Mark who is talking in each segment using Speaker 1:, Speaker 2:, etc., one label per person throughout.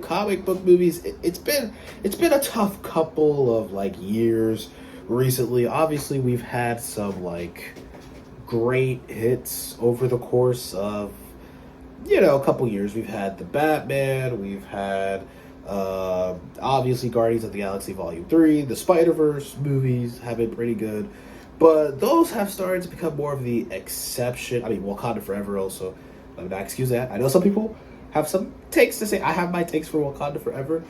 Speaker 1: comic book movies, it's been a tough couple of like years recently. Obviously, we've had some like great hits over the course of a couple years. We've had the Batman, we've had obviously Guardians of the Galaxy Volume 3, the Spider-Verse movies have been pretty good, but those have started to become more of the exception. I mean, Wakanda Forever also. Let me not excuse that. I know some people have some takes to say. I have my takes for Wakanda Forever,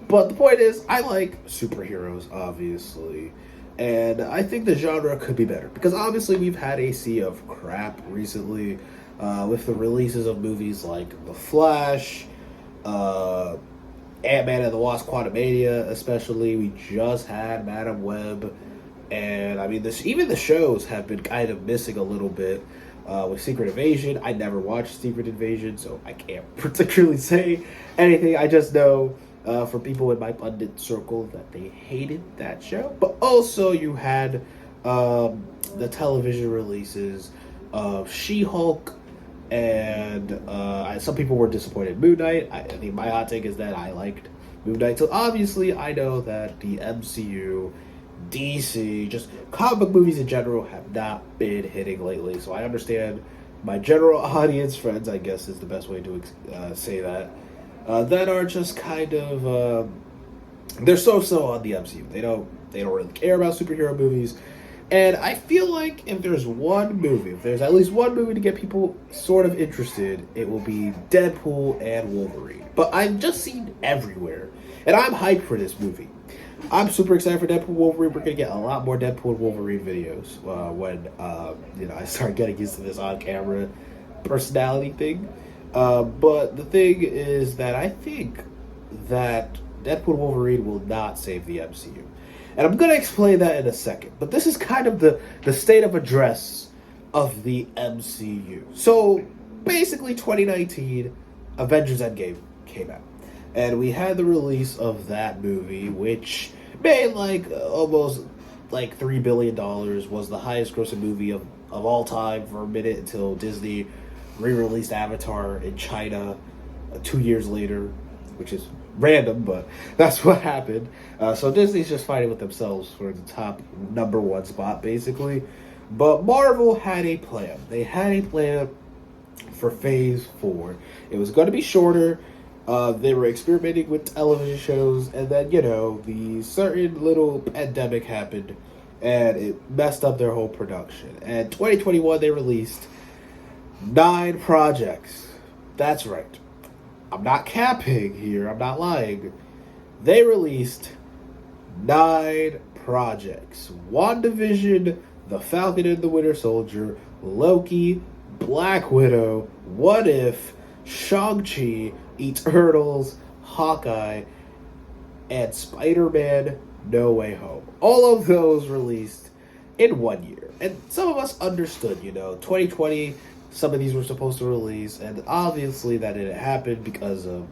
Speaker 1: but the point is, I like superheroes, obviously. And I think the genre could be better. Because obviously we've had a sea of crap recently with the releases of movies like The Flash, Ant-Man and the Wasp Quantumania especially. We just had Madam Web. And I mean, even the shows have been kind of missing a little bit with Secret Invasion. I never watched Secret Invasion, so I can't particularly say anything. I just know for people in my pundit circle that they hated that show. But also you had the television releases of She-Hulk, and some people were disappointed in Moon Knight. I think my hot take is that I liked Moon Knight. So obviously I know that the MCU, DC, just comic book movies in general have not been hitting lately. So I understand my general audience, friends, I guess is the best way to say that, that are just kind of they're so on the MCU. They don't really care about superhero movies. And I feel like if there's at least one movie to get people sort of interested, it will be Deadpool and Wolverine. But I've just seen everywhere, and I'm hyped for this movie. I'm super excited for Deadpool Wolverine. We're gonna get a lot more Deadpool Wolverine videos when I start getting used to this on-camera personality thing. But the thing is that I think that Deadpool Wolverine will not save the MCU. And I'm going to explain that in a second. But this is kind of the state of address of the MCU. So, basically, 2019, Avengers Endgame came out. And we had the release of that movie, which made almost $3 billion, was the highest grossing movie of all time for a minute until Disney re-released Avatar in China 2 years later, which is random, but that's what happened. So Disney's just fighting with themselves for the top number one spot, basically. But Marvel had a plan. They had a plan for Phase 4. It was going to be shorter. They were experimenting with television shows, and then, the certain little pandemic happened, and it messed up their whole production. And 2021, they released 9 projects. That's right. I'm not capping here. I'm not lying. They released 9 projects. WandaVision, The Falcon and the Winter Soldier, Loki, Black Widow, What If, Shang-Chi, Eternals, Hawkeye, and Spider-Man No Way Home. All of those released in 1 year. And some of us understood, 2020... some of these were supposed to release, and obviously that didn't happen because of,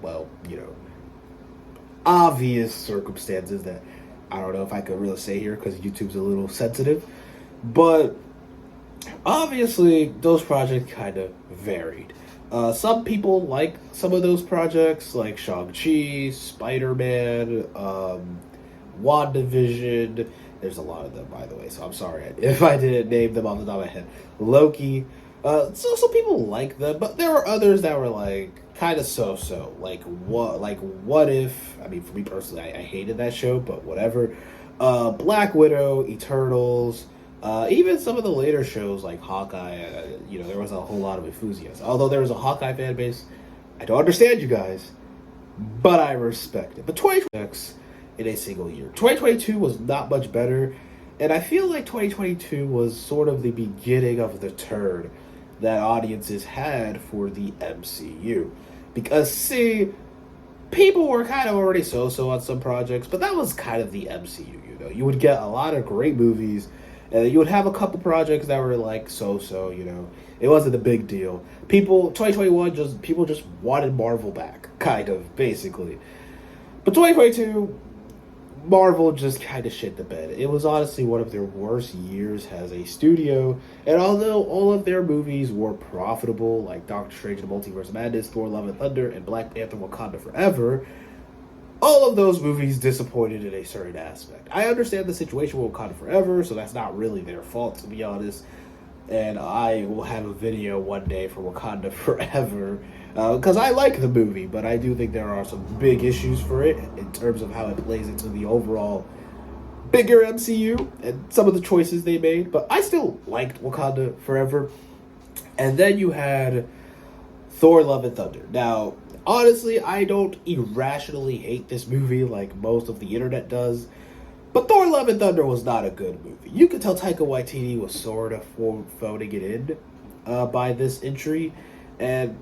Speaker 1: obvious circumstances that I don't know if I could really say here because YouTube's a little sensitive. But obviously those projects kind of varied. Some people like some of those projects, like Shang-Chi, Spider-Man, WandaVision. There's a lot of them, by the way, so I'm sorry if I didn't name them off the top of my head. Loki. So some people like them, but there were others that were kind of so-so. What If? I mean, for me personally, I hated that show, but whatever. Black Widow, Eternals, even some of the later shows like Hawkeye. There was a whole lot of enthusiasm. Although there was a Hawkeye fan base, I don't understand you guys, but I respect it. But 2026 in a single year. 2022 was not much better, and I feel like 2022 was sort of the beginning of the turn that audiences had for the MCU. Because, see, people were kind of already so-so on some projects, but that was kind of the MCU, You would get a lot of great movies, and you would have a couple projects that were so-so, It wasn't a big deal. 2021, people just wanted Marvel back, kind of, basically. But 2022, Marvel just kind of shit the bed. It was honestly one of their worst years as a studio, and although all of their movies were profitable, like Doctor Strange and the Multiverse of Madness, Thor: Love and Thunder, and Black Panther: Wakanda Forever, all of those movies disappointed in a certain aspect. I understand the situation with Wakanda Forever, so that's not really their fault, to be honest. And I will have a video one day for Wakanda Forever, because I like the movie, but I do think there are some big issues for it in terms of how it plays into the overall bigger MCU and some of the choices they made. But I still liked Wakanda Forever. And then you had Thor: Love and Thunder. Now, honestly, I don't irrationally hate this movie like most of the internet does. But Thor: Love and Thunder was not a good movie. You could tell Taika Waititi was sort of phoning it in by this entry. And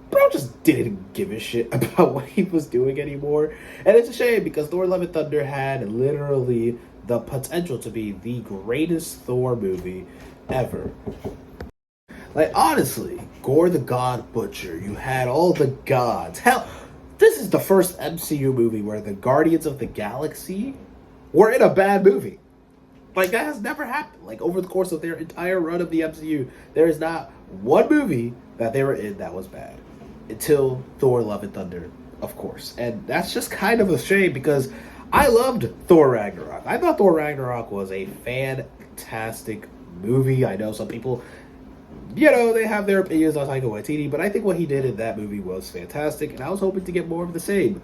Speaker 1: bro just didn't give a shit about what he was doing anymore. And it's a shame because Thor: Love and Thunder had literally the potential to be the greatest Thor movie ever. Like, honestly, Gore the God Butcher, you had all the gods. Hell, this is the first MCU movie where the Guardians of the Galaxy were in a bad movie. Like, that has never happened. Like, over the course of their entire run of the MCU, there is not one movie that they were in that was bad. Until Thor: Love and Thunder, of course. And that's just kind of a shame because I loved Thor Ragnarok. I thought Thor Ragnarok was a fantastic movie. I know some people, they have their opinions on Taika Waititi, but I think what he did in that movie was fantastic, and I was hoping to get more of the same.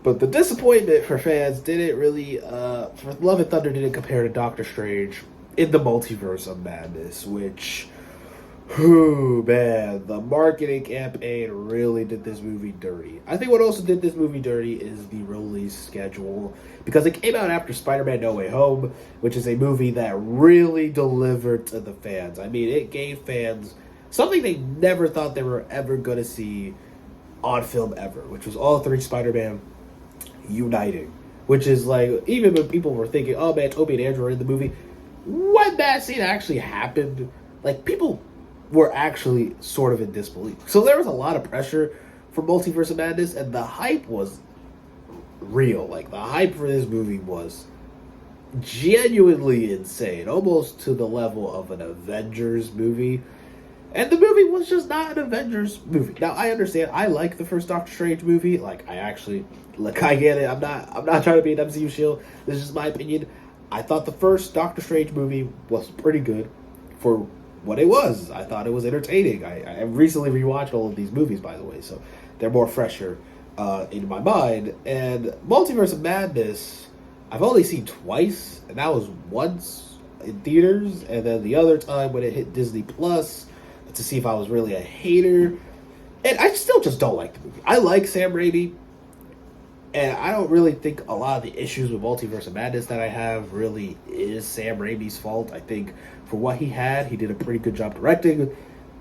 Speaker 1: But the disappointment for fans didn't really, for Love and Thunder didn't compare to Doctor Strange in the Multiverse of Madness, which, man, the marketing campaign really did this movie dirty. I think what also did this movie dirty is the release schedule, because it came out after Spider-Man No Way Home, which is a movie that really delivered to the fans. I mean, it gave fans something they never thought they were ever going to see on film ever, which was all three Spider-Man uniting, which is like, even when people were thinking, oh man, Tobey and Andrew are in the movie, when that scene actually happened, like, people were actually sort of in disbelief. So there was a lot of pressure for Multiverse of Madness, and the hype was real. Like, the hype for this movie was genuinely insane, almost to the level of an Avengers movie. And the movie was just not an Avengers movie. Now, I understand. I like the first Doctor Strange movie. Like, I get it. I'm not trying to be an MCU shield. This is just my opinion. I thought the first Doctor Strange movie was pretty good for what it was. I thought it was entertaining. I recently rewatched all of these movies, by the way, so they're more fresher in my mind. And Multiverse of Madness, I've only seen twice, and that was once in theaters, and then the other time when it hit Disney Plus, to see if I was really a hater. And I still just don't like the movie. I like Sam Raimi, and I don't really think a lot of the issues with Multiverse of Madness that I have really is Sam Raimi's fault. I think for what he had, he did a pretty good job directing,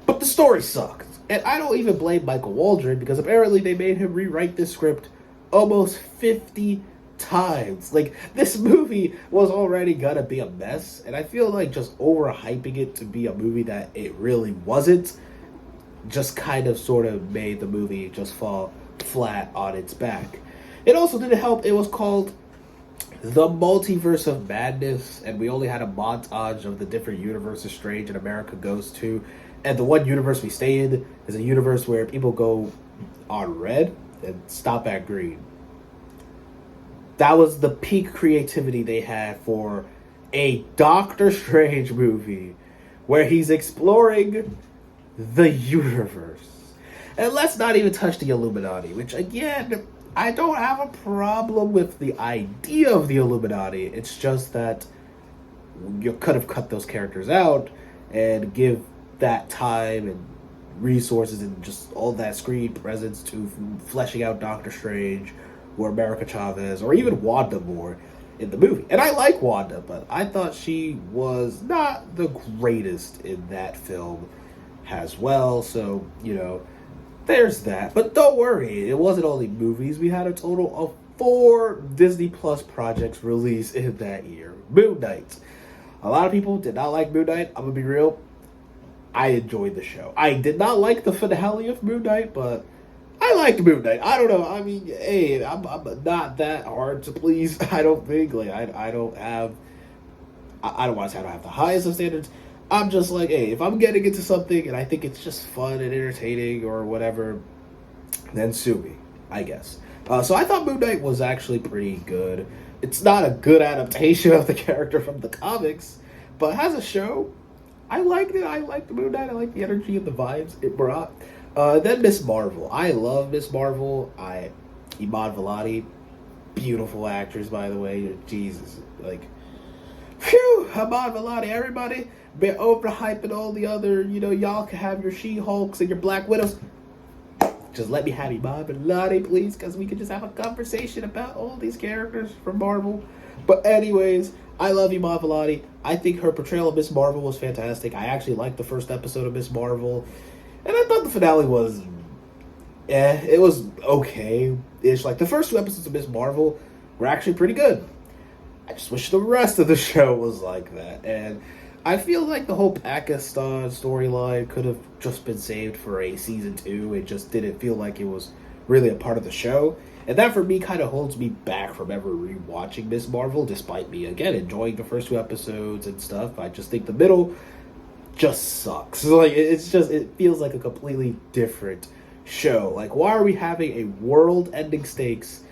Speaker 1: but the story sucked. And I don't even blame Michael Waldron, because apparently they made him rewrite this script almost 50 times. Like, this movie was already gonna be a mess, and I feel like just overhyping it to be a movie that it really wasn't just kind of sort of made the movie just fall flat on its back. It also didn't help, it was called The Multiverse of Madness, and we only had a montage of the different universes Strange and America goes to, and the one universe we stay in is a universe where people go on red and stop at green. That was the peak creativity they had for a Doctor Strange movie where he's exploring the universe. And let's not even touch the Illuminati, which, again, I don't have a problem with the idea of the Illuminati. It's just that you could have cut those characters out and give that time and resources and just all that screen presence to fleshing out Doctor Strange or America Chavez, or even Wanda more in the movie. And I like Wanda, but I thought she was not the greatest in that film as well. So, there's that. But don't worry, it wasn't only movies. We had a total of 4 Disney Plus projects released in that year. Moon Knight. A lot of people did not like Moon Knight. I'm going to be real. I enjoyed the show. I did not like the finale of Moon Knight, but I liked Moon Knight. I don't know. I mean, hey, I'm not that hard to please. I don't think. Like, I don't have. I don't want to say I don't have the highest of standards. I'm just like, hey, if I'm getting into something and I think it's just fun and entertaining or whatever, then sue me, I guess. So I thought Moon Knight was actually pretty good. It's not a good adaptation of the character from the comics, but as a show, I liked it. I liked Moon Knight. I liked the energy and the vibes it brought. Then Miss Marvel. I love Miss Marvel. Iman Vellani, beautiful actress, by the way. Jesus, like, phew, Iman Vellani. Everybody been overhyping all the other. Y'all can have your She-Hulks and your Black Widows. Just let me have Iman Vellani, please, because we could just have a conversation about all these characters from Marvel. But anyways, I love Iman Vellani. I think her portrayal of Miss Marvel was fantastic. I actually liked the first episode of Miss Marvel. And I thought the finale was, it was okay. It's like the first two episodes of Miss Marvel were actually pretty good. I just wish the rest of the show was like that. And I feel like the whole Pakistan storyline could have just been saved for a season 2. It just didn't feel like it was really a part of the show. And that for me kind of holds me back from ever rewatching Miss Marvel, despite me, again, enjoying the first 2 episodes and stuff. I just think the middle just sucks. Like, it feels like a completely different show. Like, why are we having a world-ending stakes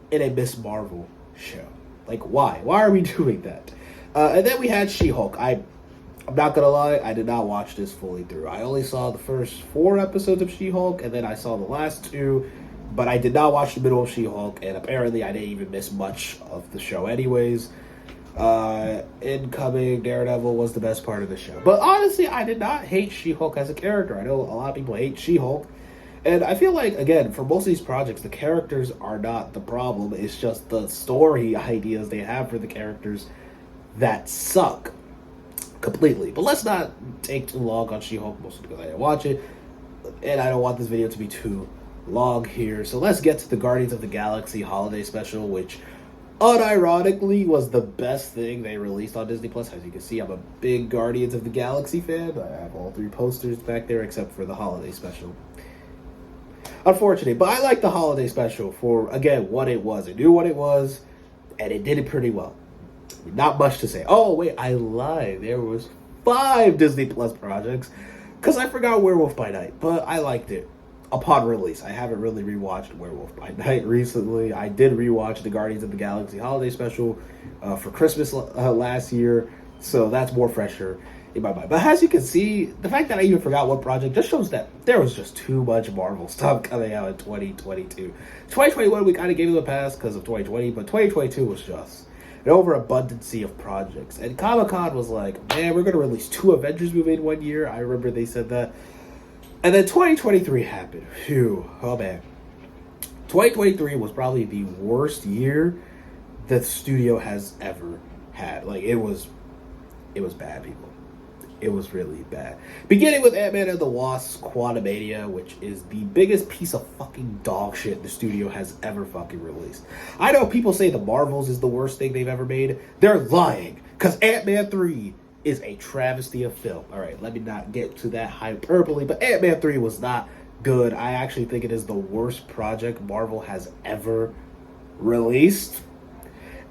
Speaker 1: in a Miss Marvel show? Like, why? Why are we doing that? And then we had She-Hulk. I'm not gonna lie, I did not watch this fully through. I only saw the first 4 episodes of She-Hulk, and then I saw the last 2, but I did not watch the middle of She-Hulk, and apparently I didn't even miss much of the show anyways. Incoming Daredevil was the best part of the show. But honestly, I did not hate She-Hulk as a character. I know a lot of people hate She-Hulk. And I feel like, again, for most of these projects, the characters are not the problem. It's just the story ideas they have for the characters that suck completely. But let's not take too long on She-Hulk, mostly because I didn't watch it. And I don't want this video to be too long here. So let's get to the Guardians of the Galaxy holiday special, which unironically was the best thing they released on Disney Plus. As you can see, I'm a big Guardians of the Galaxy fan. I have all 3 posters back there except for the holiday special. Unfortunately, but I like the holiday special for, again, what it was. It knew what it was, and it did it pretty well. Not much to say. Oh, wait, I lied. There was 5 Disney Plus projects, because I forgot Werewolf by Night, but I liked it upon release. I haven't really rewatched Werewolf by Night recently. I did rewatch the Guardians of the Galaxy holiday special for Christmas last year, so that's more fresher in my mind. But as you can see, the fact that I even forgot one project just shows that there was just too much Marvel stuff coming out in 2022. 2021, we kind of gave it a pass because of 2020, but 2022 was just an overabundance of projects. And Comic-Con was like, man, we're going to release 2 Avengers movies in 1 year. I remember they said that. And then 2023 happened. Phew. Oh, man. 2023 was probably the worst year that the studio has ever had. Like, it was bad, people. It was really bad. Beginning with Ant-Man and the Wasp: Quantumania, which is the biggest piece of fucking dog shit the studio has ever fucking released. I know people say the Marvels is the worst thing they've ever made. They're lying, because Ant-Man 3 is a travesty of film. Alright, let me not get to that hyperbole, but Ant-Man 3 was not good. I actually think it is the worst project Marvel has ever released.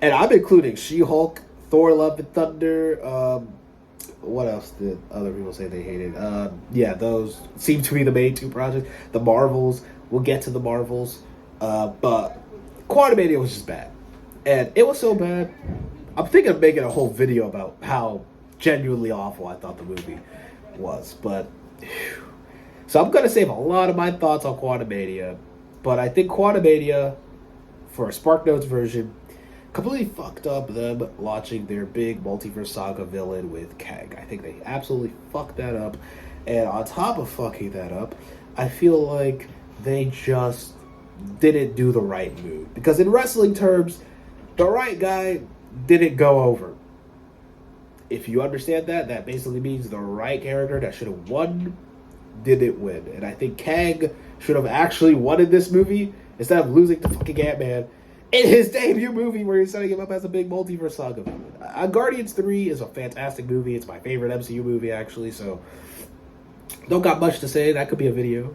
Speaker 1: And I'm including She-Hulk, Thor: Love and Thunder, what else did other people say they hated? Yeah, those seem to be the main 2 projects. The Marvels, we'll get to the Marvels. But Quantumania was just bad. And it was so bad, I'm thinking of making a whole video about how genuinely awful I thought the movie was. But, whew. So I'm going to save a lot of my thoughts on Quantumania. But I think Quantumania, for a SparkNotes version, completely fucked up them launching their big multiverse saga villain with Kang. I think they absolutely fucked that up. And on top of fucking that up, I feel like they just didn't do the right move. Because in wrestling terms, the right guy didn't go over. If you understand that, that basically means the right character that should have won didn't win. And I think Kang should have actually won in this movie instead of losing to fucking Ant-Man in his debut movie where he's setting him up as a big multiverse saga villain. Guardians 3 is a fantastic movie. It's my favorite MCU movie, actually, so don't got much to say. That could be a video,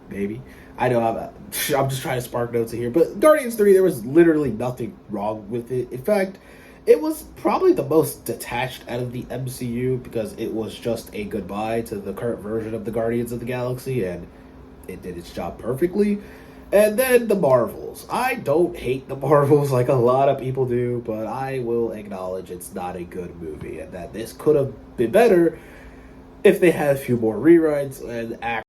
Speaker 1: maybe. I know I'm just trying to spark notes here, but Guardians 3, there was literally nothing wrong with it. In fact, it was probably the most detached out of the MCU because it was just a goodbye to the current version of the Guardians of the Galaxy, and it did its job perfectly. And then the Marvels. I don't hate the Marvels like a lot of people do, but I will acknowledge it's not a good movie and that this could have been better if they had a few more rewrites and